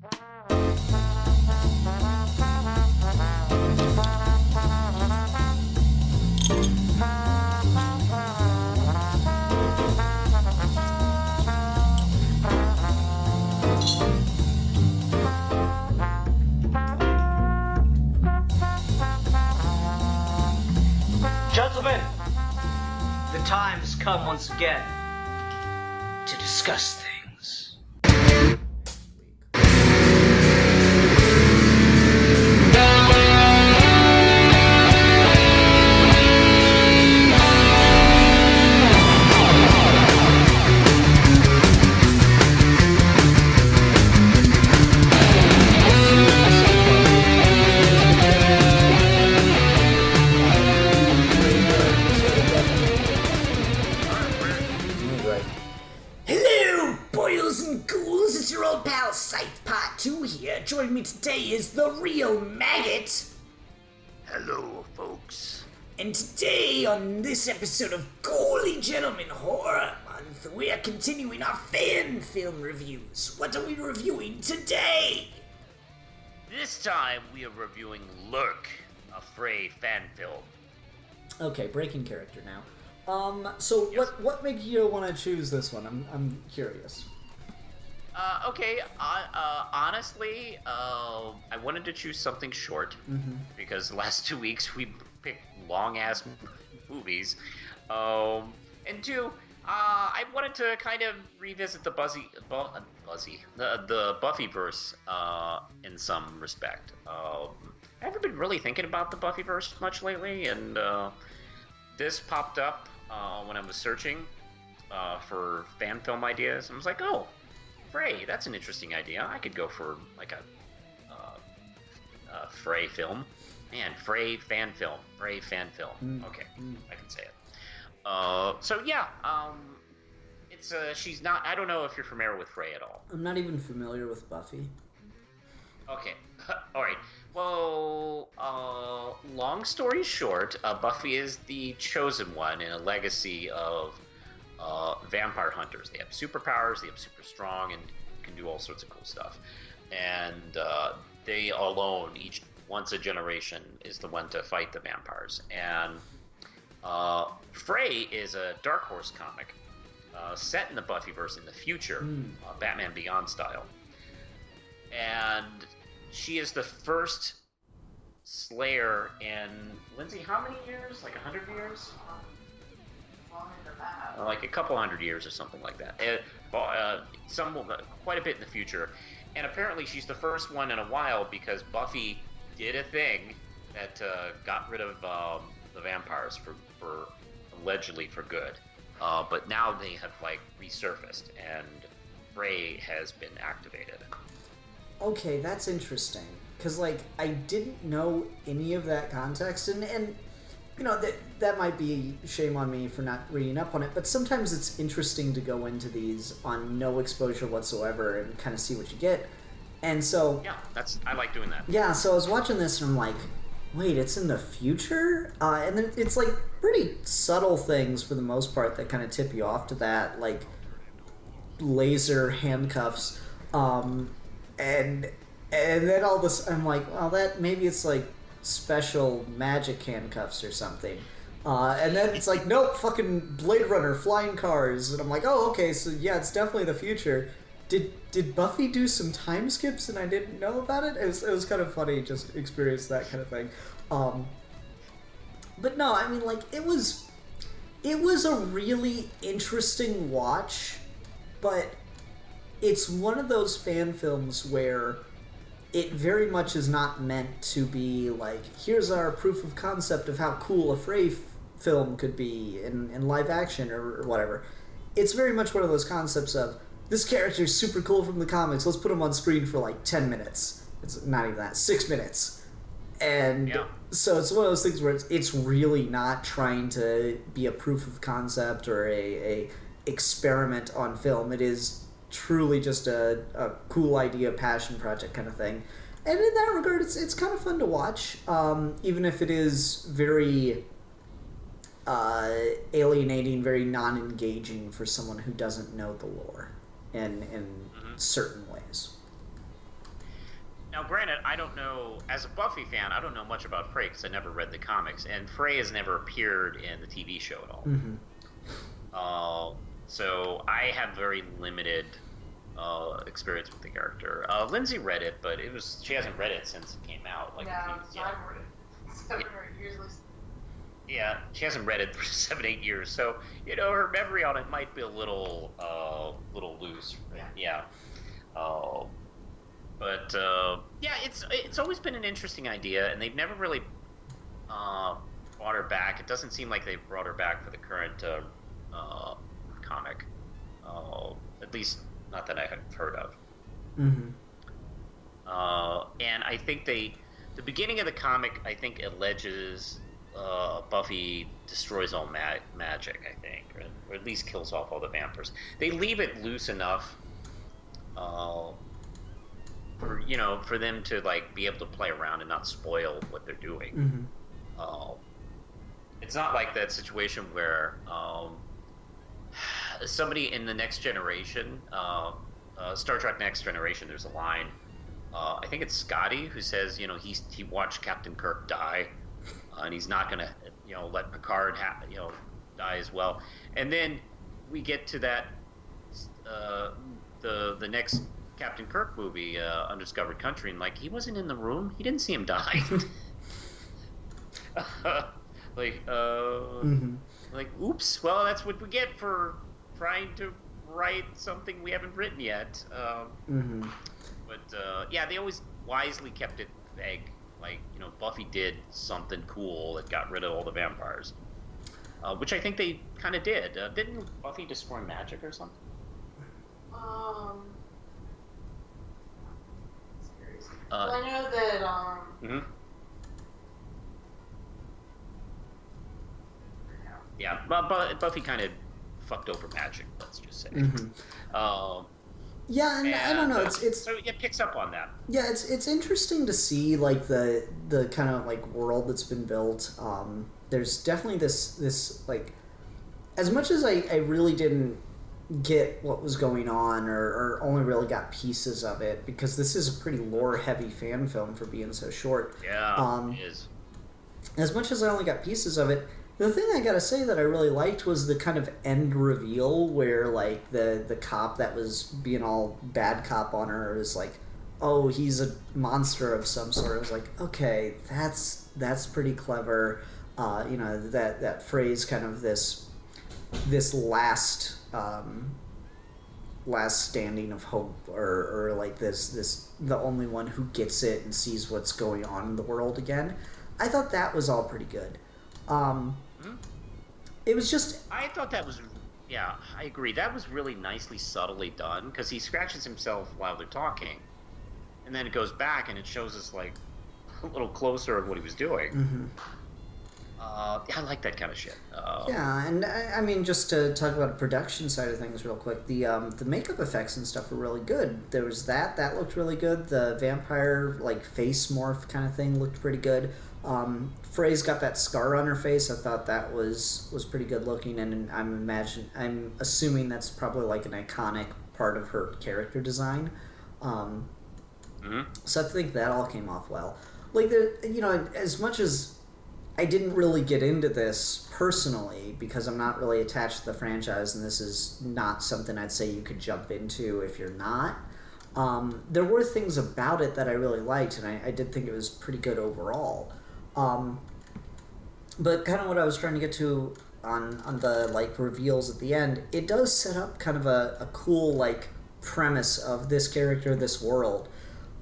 Gentlemen, the time has come once again to discuss things. Joining me today is the real Maggot. Hello, folks. And today, on this episode of Ghouly Gentlemen Horror Month, we are continuing our fan film reviews. What are we reviewing today? This time, we are reviewing Lurk, a Fray fan film. Okay, breaking character now. So Yes. what made you want to choose this one? I'm curious. Honestly, I wanted to choose something short because the last 2 weeks we picked long-ass movies. And two, I wanted to kind of revisit the the Buffyverse in some respect. I haven't been really thinking about the Buffyverse much lately, and this popped up when I was searching for fan film ideas. I was like, oh, Fray, that's an interesting idea. I could go for like a Fray film. Man, Fray fan film. Fray fan film. Okay, I can say it. So yeah, it's she's not. I don't know if you're familiar with Fray at all. I'm not even familiar with Buffy. Okay, all right. Well, long story short, Buffy is the chosen one in a legacy of vampire hunters. They have superpowers, they have super strong, and can do all sorts of cool stuff. And they alone, each once a generation, is the one to fight the vampires. And Fray is a Dark Horse comic set in the Buffyverse in the future, Batman Beyond style. And she is the first Slayer in, Lindsay, how many years? Like 100 years? Like a couple hundred years or something like that. Quite a bit in the future. And apparently she's the first one in a while because Buffy did a thing that got rid of the vampires for allegedly for good. But now they have like resurfaced and Fray has been activated. Okay, that's interesting. Because, like, I didn't know any of that context, and you know, that might be shame on me for not reading up on it, but sometimes it's interesting to go into these on no exposure whatsoever and kind of see what you get. And so... Yeah, I like doing that. Yeah, so I was watching this and I'm like, wait, it's in the future? And then it's, like, pretty subtle things for the most part that kind of tip you off to that, like laser handcuffs, and then all this, I'm like, well, that maybe it's like special magic handcuffs or something. And then it's like, nope, fucking Blade Runner, flying cars. And I'm like, oh, okay, so yeah, it's definitely the future. Did Buffy do some time skips and I didn't know about it? It was kind of funny just experience that kind of thing. But no, I mean, like, it was a really interesting watch, but it's one of those fan films where it very much is not meant to be like, here's our proof of concept of how cool a Fray film could be in live action or whatever. It's very much one of those concepts of, this character is super cool from the comics, let's put him on screen for like 10 minutes. It's not even that, 6 minutes. And yeah. So it's one of those things where it's really not trying to be a proof of concept or a experiment on film. It is truly just a cool idea, passion project kind of thing. And in that regard, it's kind of fun to watch, even if it is very alienating, very non-engaging for someone who doesn't know the lore in certain ways. Now, granted, I don't know, as a Buffy fan, I don't know much about Fray because I never read the comics, and Fray has never appeared in the TV show at all. Mm-hmm. So I have very limited experience with the character. Lindsay read it, but she hasn't read it since it came out. Like, I've read it 7 or 8 years at least. Yeah, she hasn't read it for 7-8 years, so her memory on it might be a little loose. Yeah. But it's always been an interesting idea, and they've never really brought her back. It doesn't seem like they've brought her back for the current comic, at least not that I have heard of. Mm-hmm. And I think the beginning of the comic, I think, alleges Buffy destroys all magic, I think, or at least kills off all the vampires. They leave it loose enough for them to like be able to play around and not spoil what they're doing. Mm-hmm. It's not like that situation where somebody in the Next Generation, Star Trek Next Generation, there's a line. I think it's Scotty who says, he watched Captain Kirk die, and he's not gonna, let Picard die as well. And then we get to that the next Captain Kirk movie, Undiscovered Country, and like he wasn't in the room, he didn't see him die. Mm-hmm. Like, oops. Well, that's what we get for trying to write something we haven't written yet. Mm-hmm. But they always wisely kept it vague. Like, Buffy did something cool that got rid of all the vampires, which I think they kind of did. Didn't Buffy destroy magic or something? Well, I know that. Mm-hmm. Yeah, but Buffy kind of fucked over magic. Let's just say. Mm-hmm. Yeah, and I don't know. It's so it picks up on that. Yeah, it's interesting to see like the kind of like world that's been built. There's definitely this like, as much as I really didn't get what was going on or only really got pieces of it, because this is a pretty lore heavy fan film for being so short. Yeah, it is. As much as I only got pieces of it, the thing I gotta say that I really liked was the kind of end reveal where like the cop that was being all bad cop on her is like, oh, he's a monster of some sort. I was like, okay, that's pretty clever. That phrase, kind of this last standing of hope, or like this the only one who gets it and sees what's going on in the world again. I thought that was all pretty good. It was just... I thought that was... Yeah, I agree. That was really nicely, subtly done, because he scratches himself while they're talking, and then it goes back and it shows us, like, a little closer of what he was doing. Mm-hmm. I like that kind of shit. Yeah, and I mean, just to talk about the production side of things real quick, the makeup effects and stuff were really good. There was that looked really good. The vampire, like, face morph kind of thing looked pretty good. Fray's got that scar on her face. I thought that was pretty good looking, and I'm assuming that's probably like an iconic part of her character design. So I think that all came off well. Like, as much as I didn't really get into this personally because I'm not really attached to the franchise, and this is not something I'd say you could jump into if you're not. There were things about it that I really liked, and I did think it was pretty good overall. But kind of what I was trying to get to on the like reveals at the end, it does set up kind of a cool like premise of this character, this world.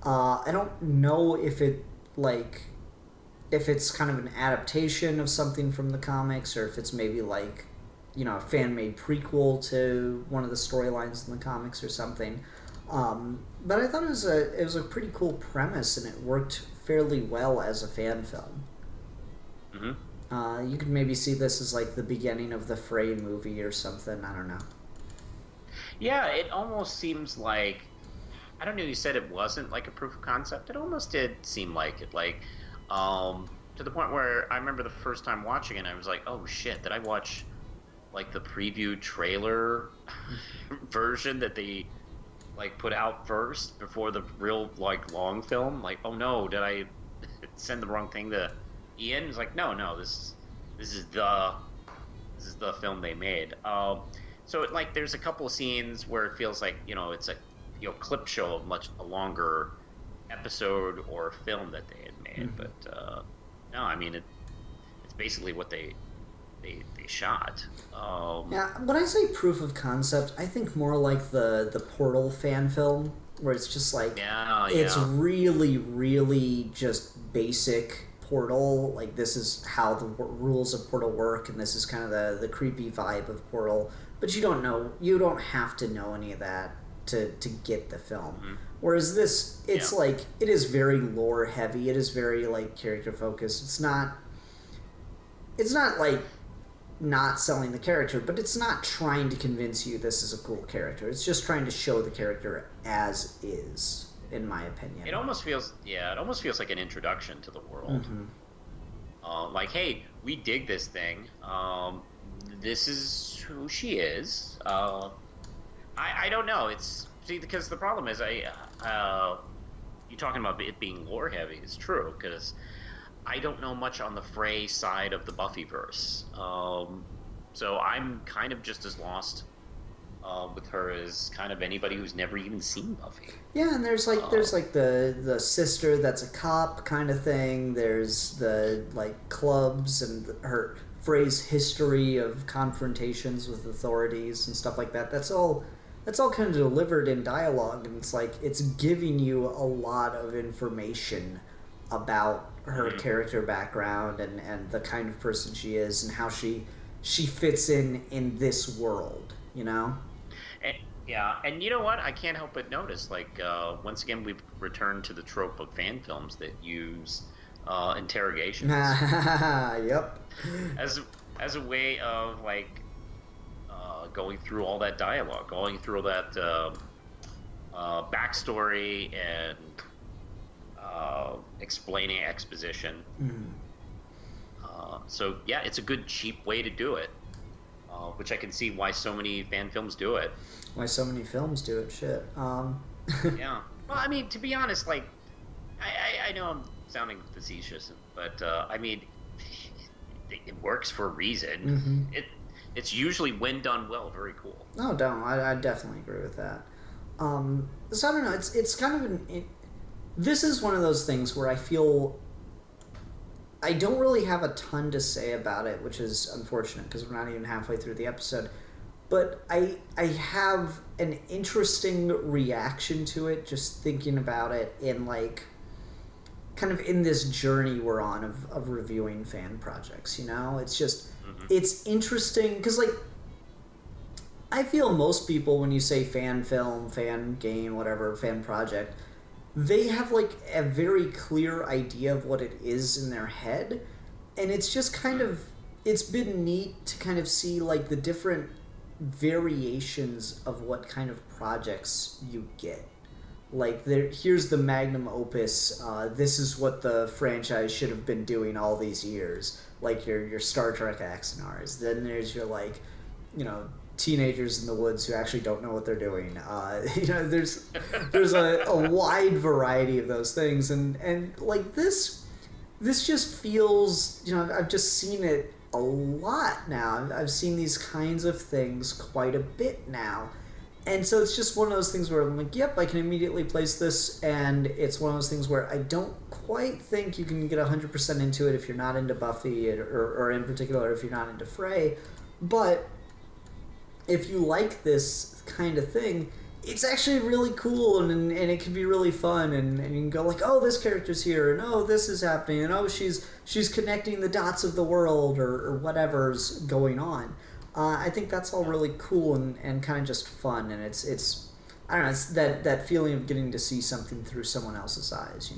I don't know if it's kind of an adaptation of something from the comics, or if it's maybe like, a fan-made prequel to one of the storylines in the comics or something. But I thought it was a pretty cool premise, and it worked fairly well as a fan film. Mm-hmm. You could maybe see this as like the beginning of the Fray movie or something. I don't know. Yeah, it almost seems like, I don't know, you said it wasn't like a proof of concept. It almost did seem like it. Like, to the point where I remember the first time watching it, I was like, oh shit, did I watch like the preview trailer version that they like put out first before the real like long film. Like, oh no, did I send the wrong thing to Ian? It's like, no, this is the film they made. So like there's a couple of scenes where it feels like it's a clip show of a longer episode or film that they had made, but no, I mean it's basically what they shot. Yeah, when I say proof of concept, I think more like the Portal fan film, where it's just like it's really, really just basic Portal. Like, this is how the rules of Portal work, and this is kind of the creepy vibe of Portal. But you don't have to know any of that to get the film. Mm-hmm. Whereas this, it's like, it is very lore heavy. It is very like character focused. It's not like not selling the character, but it's not trying to convince you this is a cool character. It's just trying to show the character as is, in my opinion. It almost feels like an introduction to the world. Mm-hmm. Like, hey, we dig this thing. This is who she is. I don't know. Because the problem is you talking about it being lore heavy is true, because I don't know much on the Fray side of the Buffyverse. So I'm kind of just as lost with her as kind of anybody who's never even seen Buffy. Yeah, and there's the sister that's a cop kind of thing. There's the like clubs and her Fray's history of confrontations with authorities and stuff like that. That's all kind of delivered in dialogue, and it's like it's giving you a lot of information about her character background and the kind of person she is and how she fits in this world, And you know what? I can't help but notice, like, once again, we've returned to the trope of fan films that use interrogations. Yep. As a way of, like, going through all that dialogue, going through all that backstory and explaining exposition. So yeah, it's a good cheap way to do it, which I can see why so many fan films do it. Why so many films do it? Shit. Yeah. Well, I mean, to be honest, like, I know I'm sounding facetious, but I mean, it works for a reason. Mm-hmm. It's usually, when done well, very cool. No, I definitely agree with that. So I don't know. It's kind of this is one of those things where I feel I don't really have a ton to say about it, which is unfortunate because we're not even halfway through the episode. But I have an interesting reaction to it, just thinking about it in like kind of in this journey we're on of reviewing fan projects. It's just it's interesting because like I feel most people, when you say fan film, fan game, whatever, fan project, they have like a very clear idea of what it is in their head, and it's just kind of, it's been neat to kind of see like the different variations of what kind of projects you get. Like, here's the magnum opus, this is what the franchise should have been doing all these years, like your Star Trek Axanars. Then there's your like, teenagers in the woods who actually don't know what they're doing. There's a wide variety of those things, and like this just feels, I've just seen it a lot now. I've seen these kinds of things quite a bit now, and so it's just one of those things where I'm like, yep, I can immediately place this, and it's one of those things where I don't quite think you can get 100% into it if you're not into Buffy, or in particular if you're not into Fray, but if you like this kind of thing, it's actually really cool, and it can be really fun, and you can go like, oh, this character's here, and oh, this is happening, and oh, she's connecting the dots of the world, or whatever's going on. I think that's all really cool and kind of just fun, and it's I don't know, it's that feeling of getting to see something through someone else's eyes,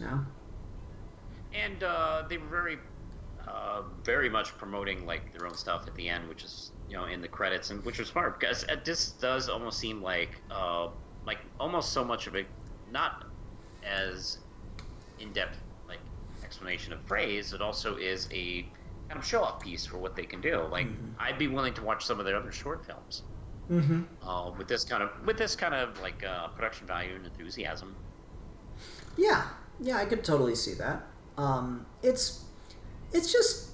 And they were very much promoting like their own stuff at the end, which is in the credits, and which was smart because this does almost seem like almost so much of it not as in-depth like explanation of phrase. It also is a kind of show-off piece for what they can do. Like, I'd be willing to watch some of their other short films. with this kind of like production value and enthusiasm. Yeah, I could totally see that. It's just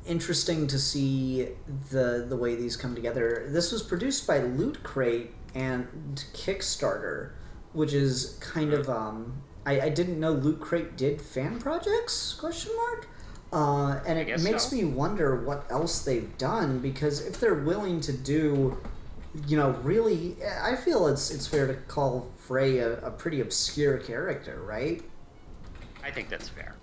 interesting to see the way these come together. This was produced by Loot Crate and Kickstarter, which is kind of I didn't know Loot Crate did fan projects? ? And it makes me wonder what else they've done, because if they're willing to do, really, I feel it's fair to call Fray a pretty obscure character, right? I think that's fair.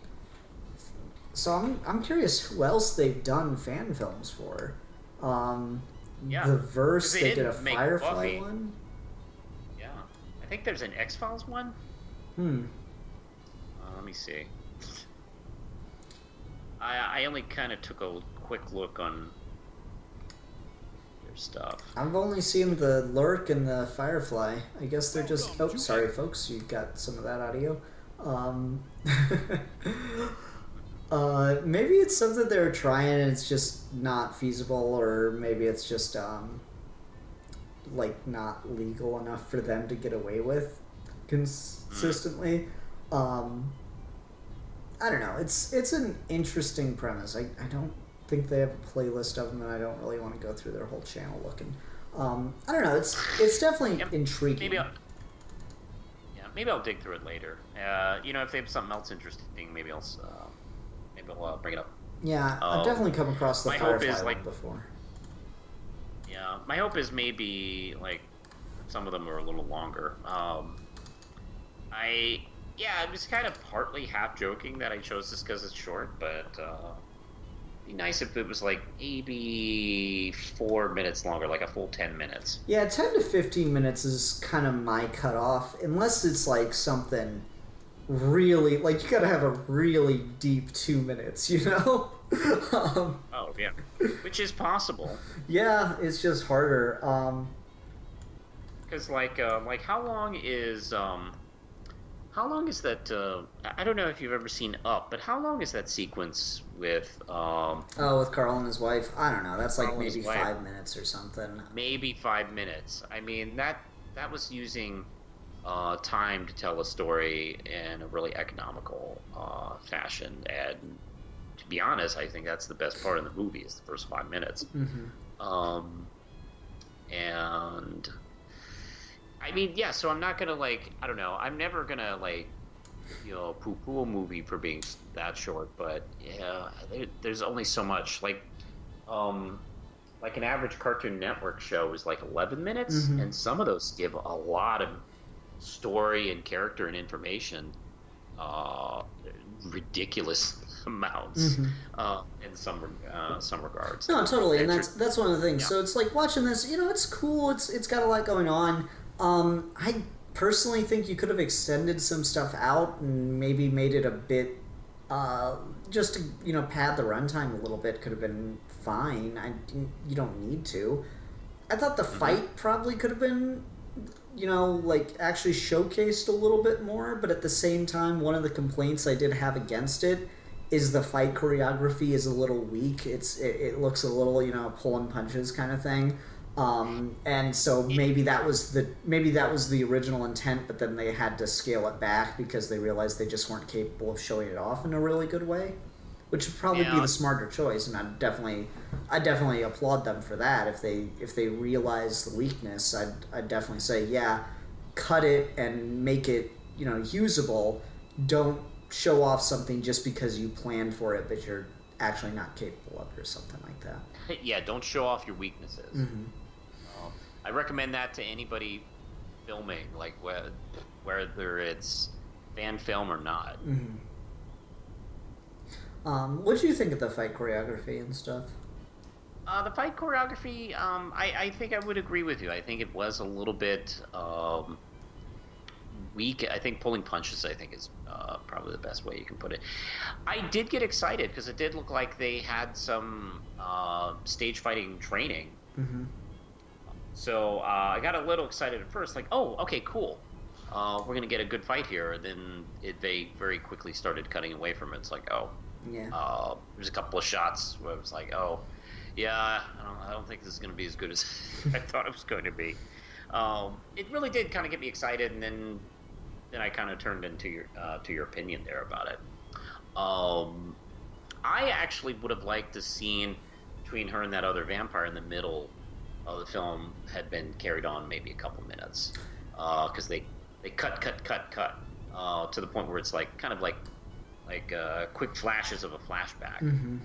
So I'm curious who else they've done fan films for. The Verse, they did a Firefly Buffy. one. Yeah, I think there's an X-Files one. Let me see. I only kind of took a quick look on their stuff. I've only seen the Lurk and the Firefly. I guess they're just... Oh, sorry, folks. You got some of that audio. Maybe it's something they're trying and it's just not feasible, or maybe it's just, not legal enough for them to get away with consistently. I don't know. It's an interesting premise. I don't think they have a playlist of them, and I don't really want to go through their whole channel looking. I don't know. It's definitely intriguing. Maybe I'll dig through it later. If they have something else interesting, maybe I'll bring it up. Yeah, I've definitely come across the Firefly one before. Yeah, my hope is maybe some of them are a little longer. I was kind of partly half joking that I chose this because it's short, but it'd be nice if it was maybe 4 minutes longer, like a full 10 minutes. Yeah, 10 to 15 minutes is kind of my cutoff, unless it's something really, you gotta have a really deep 2 minutes, Oh, yeah. Which is possible. Yeah, it's just harder. Because, how long is that? I don't know if you've ever seen Up, but how long is that sequence with? With Carl and his wife. I don't know. That's maybe 5 minutes or something. Maybe 5 minutes. I mean, that was using time to tell a story in a really economical fashion, and to be honest, I think that's the best part of the movie is the first 5 minutes. And. I mean, yeah, so I'm not gonna I don't know, I'm never gonna poo-poo a movie for being that short, but yeah, there's only so much. An average Cartoon Network show is 11 minutes, and some of those give a lot of story and character and information, ridiculous amounts in some regards. No, totally, and that's one of the things. Yeah. So it's watching this, it's cool, it's got a lot going on. I personally think you could have extended some stuff out and maybe made it a bit, just to, pad the runtime a little bit could have been fine. You don't need to. I thought the fight probably could have been, actually showcased a little bit more, but at the same time, one of the complaints I did have against it is the fight choreography is a little weak. It looks a little, pulling punches kind of thing. And so maybe that was the original intent, but then they had to scale it back because they realized they just weren't capable of showing it off in a really good way, which would probably be the smarter choice. And I definitely applaud them for that. If they realize the weakness, I'd definitely say, yeah, cut it and make it, usable. Don't show off something just because you planned for it, but you're actually not capable of it or something like that. Yeah, don't show off your weaknesses. I recommend that to anybody filming, whether it's fan film or not. What do you think of the fight choreography and stuff? The fight choreography, I think I would agree with you. I think it was a little bit weak. I think pulling punches, is probably the best way you can put it. I did get excited because it did look like they had some stage fighting training. So I got a little excited at first, oh, okay, cool. We're going to get a good fight here. And then they very quickly started cutting away from it. It's there's a couple of shots where it was Yeah, I don't think this is going to be as good as I thought it was going to be. It really did kind of get me excited, and then I kind of turned into your opinion there about it. I actually would have liked the scene between her and that other vampire in the middle of the film had been carried on maybe a couple minutes, because they cut to the point where it's like kind of like quick flashes of a flashback. Mm-hmm.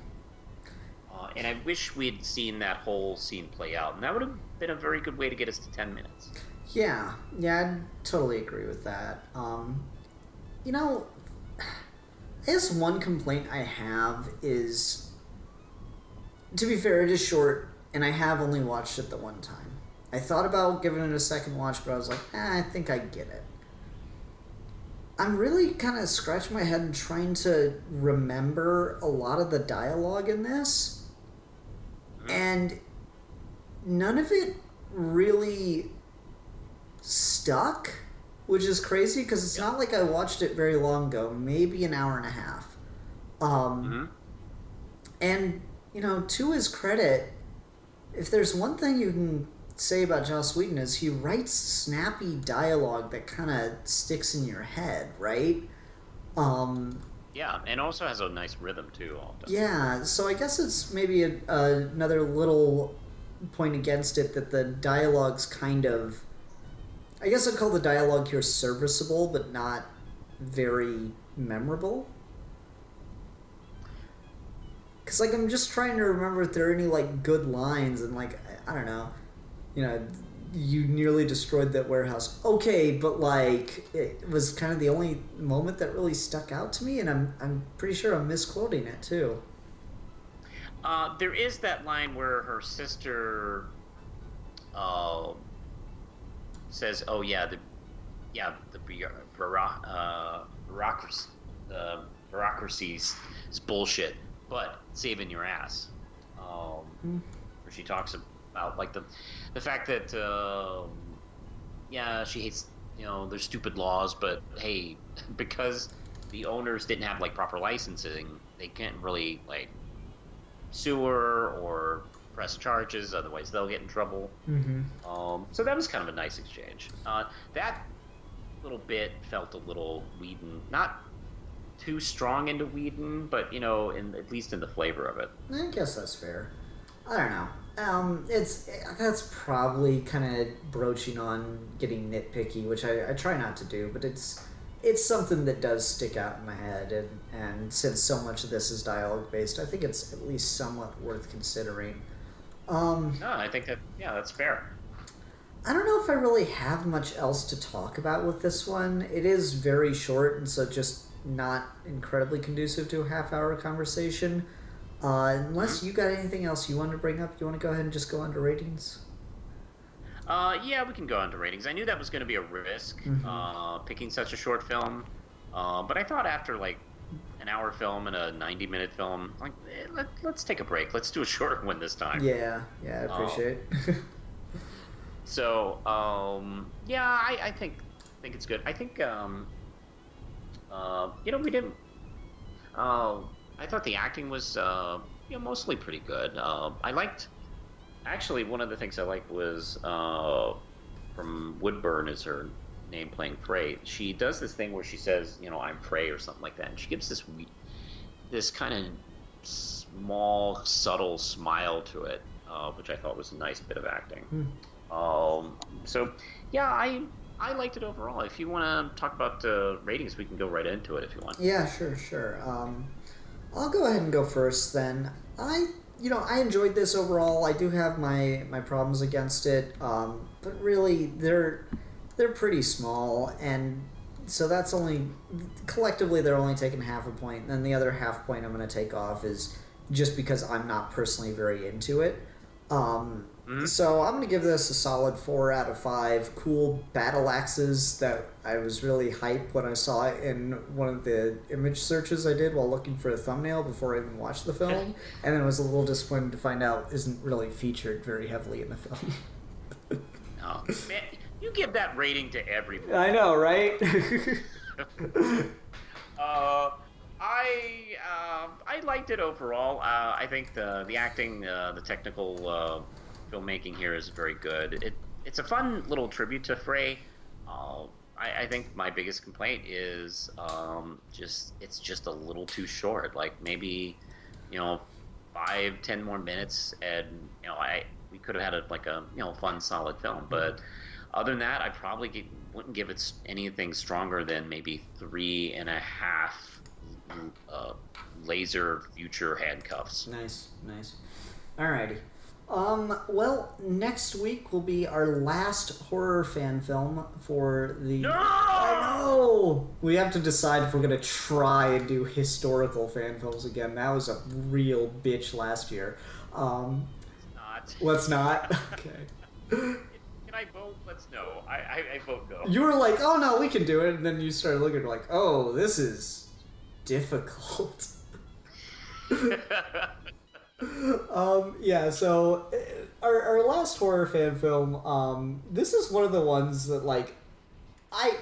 And I wish we'd seen that whole scene play out, and that would have been a very good way to get us to 10 minutes. Yeah, I totally agree with that. You know, I guess one complaint I have is, to be fair, it is short, and I have only watched it the one time. I thought about giving it a second watch, but I was like, I think I get it. I'm really kind of scratching my head and trying to remember a lot of the dialogue in this. And none of it really stuck, which is crazy because it's not like I watched it very long ago, maybe an hour and a half. And, you know, to his credit, if there's one thing you can say about Joss Whedon is he writes snappy dialogue that kind of sticks in your head, right? Yeah, and also has a nice rhythm too. Yeah, so I guess it's maybe another little point against it that the dialogue's kind of... I guess I'd call the dialogue here serviceable, but not very memorable. Because, like, I'm just trying to remember if there are any, like, good lines, and, like, I don't know, you know, you nearly destroyed that warehouse. Okay, but, like, it was kind of the only moment that really stuck out to me, and I'm pretty sure I'm misquoting it, too. There is that line where her sister says, "Oh yeah, the bureaucracy is bullshit, but saving your ass." Where she talks about like the fact that she hates, you know, there's stupid laws, but hey, because the owners didn't have like proper licensing, they can't really like sue her or press charges, otherwise they'll get in trouble. So that was kind of a nice exchange. That little bit felt a little Whedon, not too strong into Whedon, but you know, at least in the flavor of it. I guess that's fair. I don't know. That's probably kind of broaching on getting nitpicky, which I try not to do, but it's something that does stick out in my head, and since so much of this is dialogue based, I think it's at least somewhat worth considering. No, I think that's fair. I don't know if I really have much else to talk about with this one. It is very short, and so just not incredibly conducive to a half-hour conversation. Unless you got anything else you want to bring up, you want to go ahead and just go on to ratings? Yeah, we can go on to ratings. I knew that was going to be a risk, picking such a short film. But I thought after like an hour film and a 90-minute film, like let's take a break. Let's do a shorter one this time. Yeah, I appreciate it. So, I think it's good. I think, we didn't. I thought the acting was, mostly pretty good. I liked. Actually, one of the things I liked was from Woodburn is her name, playing Fray. She does this thing where she says, you know, "I'm Fray" or something like that, and she gives this kind of small, subtle smile to it, which I thought was a nice bit of acting. So yeah, I liked it overall. If you want to talk about ratings, we can go right into it if you want. Yeah, sure. I'll go ahead and go first then. I enjoyed this overall. I do have my problems against it, but really they're pretty small, and so that's collectively they're only taking half a point, and then the other half point I'm going to take off is just because I'm not personally very into it. So I'm going to give this a solid 4 out of 5. Cool battle axes that I was really hyped when I saw it in one of the image searches I did while looking for a thumbnail before I even watched the film. And then I was a little disappointed to find out isn't really featured very heavily in the film. Oh, man, you give that rating to everybody. I know, right? I I liked it overall. I think the acting, the technical filmmaking here is very good. It's a fun little tribute to Fray. I think my biggest complaint is it's just a little too short. Like maybe 5-10 more minutes, and we could have had a fun solid film. But other than that, I probably wouldn't give it anything stronger than maybe 3.5 laser future handcuffs. Nice. Alrighty. Well, next week will be our last horror fan film for the... No! I know! We have to decide if we're going to try and do historical fan films again. That was a real bitch last year. Let's not? Okay. Can I vote? Let's no. I vote no. You were like, oh no, we can do it, and then you started looking like, oh, this is difficult. So our last horror fan film, this is one of the ones that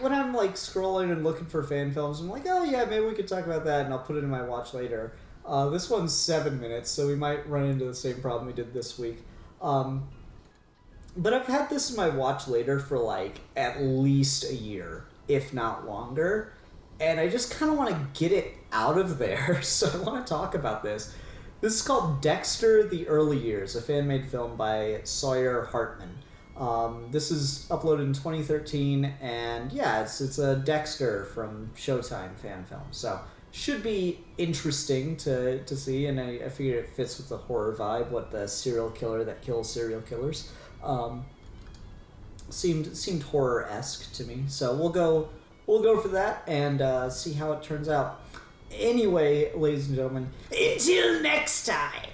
when I'm scrolling and looking for fan films, I'm like, oh yeah, maybe we could talk about that, and I'll put it in my watch later. This one's 7 minutes, so we might run into the same problem we did this week. But I've had this in my watch later for at least a year, if not longer, and I just kind of want to get it out of there, so I want to talk about this. This is called Dexter: The Early Years, a fan-made film by Sawyer Hartman. This is uploaded in 2013, and yeah, it's a Dexter from Showtime fan film, so should be interesting to see, and I figure it fits with the horror vibe, what the serial killer that kills serial killers. Seemed horror-esque to me, so we'll go for that and see how it turns out. Anyway, ladies and gentlemen, Until next time,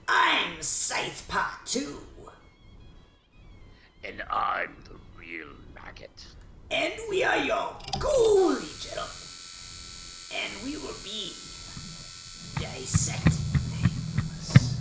I'm Scythe Part 2. And I'm the real maggot. And we are your ghouly gentlemen. And we will be dissecting things.